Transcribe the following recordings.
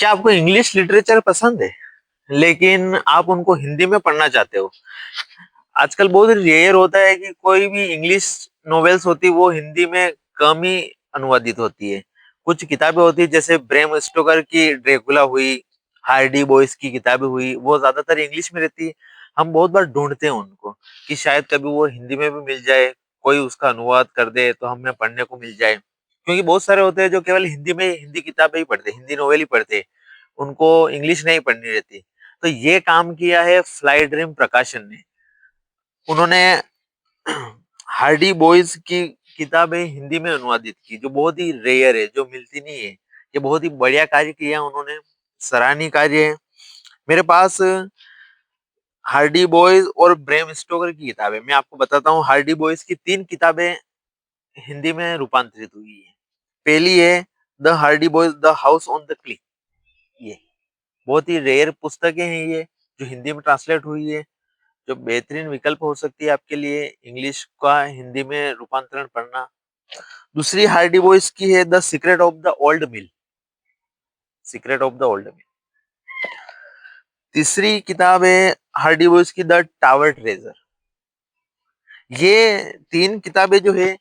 क्या आपको English literature पसंद है लेकिन आप उनको हिंदी में पढ़ना चाहते हो? आजकल बहुत रेयर होता है कि कोई भी इंग्लिश नॉवेल्स होती है वो हिंदी में कम ही अनुवादित होती है। कुछ किताबें होती है जैसे ब्रेम स्टोकर की ड्रैकुला हुई, हार्डी बॉयस की किताबें हुई, वो ज्यादातर इंग्लिश में रहती है। हम बहुत बार ढूंढते हैं उनको कि शायद कभी वो हिंदी में भी मिल जाए, कोई उसका अनुवाद कर दे तो हमें पढ़ने को मिल जाए। क्योंकि बहुत सारे होते हैं जो केवल हिंदी में हिंदी किताबें ही पढ़ते, हिंदी नॉवेल ही पढ़ते, उनको इंग्लिश नहीं पढ़नी रहती। तो ये काम किया है फ्लाई ड्रीम प्रकाशन ने। उन्होंने हार्डी बॉयज की किताबें हिंदी में अनुवादित की, जो बहुत ही रेयर है, जो मिलती नहीं है। ये बहुत ही बढ़िया कार्य किया उन्होंने, सराहनीय कार्य है। मेरे पास हार्डी बॉयज और ब्रेम स्टोकर की किताबें, मैं आपको बताता हूँ। हार्डी बॉयज की 3 किताबें हिंदी में रूपांतरित हुई है। पहली है the Hardy boys the house on the Cliff. ये बहुत ही रेयर पुस्तकें हैं ये, जो हिंदी में ट्रांसलेट हुई है, जो बेहतरीन विकल्प हो सकती है आपके लिए इंग्लिश का हिंदी में रूपांतरण पढ़ना। दूसरी हार्डी बॉयज की है the secret of the old mill, secret of the old mill. तीसरी किताब है हार्डी बॉयज की द टावर ट्रेजर। ये 3 किताबें जो है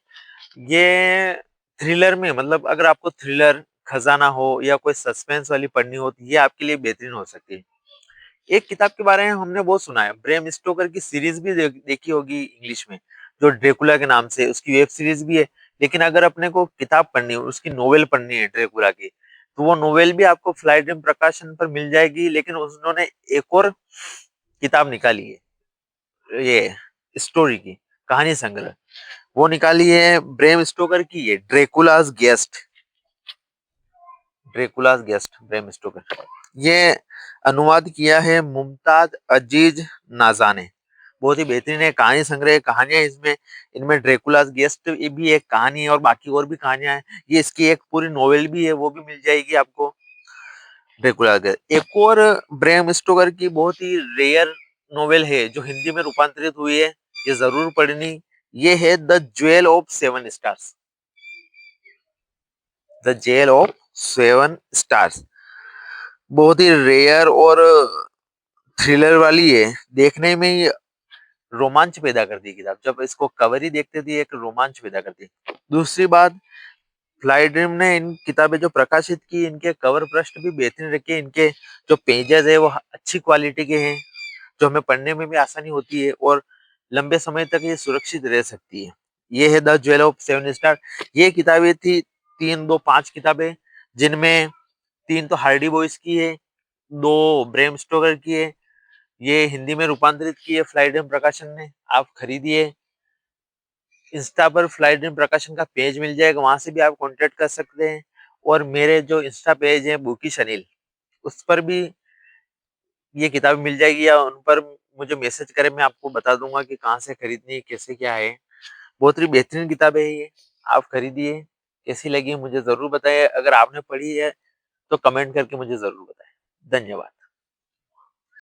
ये थ्रिलर में, मतलब अगर आपको थ्रिलर, खजाना हो या कोई सस्पेंस वाली पढ़नी हो तो ये आपके लिए बेहतरीन हो सकती है। एक किताब के बारे में हमने बहुत सुना है, ब्रेम स्टोकर की सीरीज भी देखी होगी इंग्लिश में, जो ड्रेकुला के नाम से, उसकी वेब सीरीज भी है। लेकिन अगर अपने को किताब पढ़नी हो, उसकी नोवेल पढ़नी है ड्रेकुला की, तो वो नोवेल भी आपको फ्लाई ड्रीम प्रकाशन पर मिल जाएगी। लेकिन उन्होंने एक और किताब निकाली है, ये स्टोरी की कहानी संग्रह, वो निकाली है ब्रेम स्टोकर की, ये ड्रेकुलास गेस्ट, ड्रेकुलास गेस्ट ब्रेम स्टोकर। ये अनुवाद किया है मुमताज अजीज नाजा ने। बहुत ही बेहतरीन है, कहानी संग्रह, कहानियां इसमें, इनमें ड्रेकुलास गेस्ट ये भी एक कहानी है और बाकी और भी कहानियां हैं। ये इसकी एक पूरी नोवेल भी है, वो भी मिल जाएगी आपको, ड्रेकुला गेस्ट। एक और ब्रेम स्टोकर की बहुत ही रेयर नोवेल है जो हिंदी में रूपांतरित हुई है, ये जरूर पढ़नी। ये है the jewel of 7 stars, the jewel of 7 stars. बहुत ही रेयर और थ्रिलर वाली है, देखने में ही रोमांच पैदा करती है किताब। जब इसको कवर ही देखते थे एक रोमांच पैदा करती है। दूसरी बात, फ्लाई ड्रीम ने इन किताबें जो प्रकाशित की, इनके कवर पृष्ठ भी बेहतरीन रखे। इनके जो पेजेस है वो अच्छी क्वालिटी के हैं, जो हमें पढ़ने में भी आसानी होती है और लंबे समय तक ये सुरक्षित रह सकती है। ये है द ज्वेल ऑफ 7 स्टार। ये किताबें थी 3, 2, 5 किताबें, जिनमें 3 तो हार्डी बॉयज की है, 2 ब्रेम स्टोकर की है। ये हिंदी में रूपांतरित की है फ्लाई ड्रीम प्रकाशन ने, आप खरीदिए। इंस्टा पर फ्लाई ड्रीम प्रकाशन का पेज मिल जाएगा, वहां से भी आप कांटेक्ट कर सकते हैं। और मेरे जो इंस्टा पेज है बुकिश अनिल, उस पर भी ये किताब मिल जाएगी, या उन पर मुझे मैसेज करें, मैं आपको बता दूंगा कि कहाँ से खरीदनी है, कैसे क्या है। बहुत ही बेहतरीन किताबें है ये, आप खरीदिए। कैसी लगी मुझे जरूर बताइए, अगर आपने पढ़ी है तो कमेंट करके मुझे जरूर बताएं। धन्यवाद।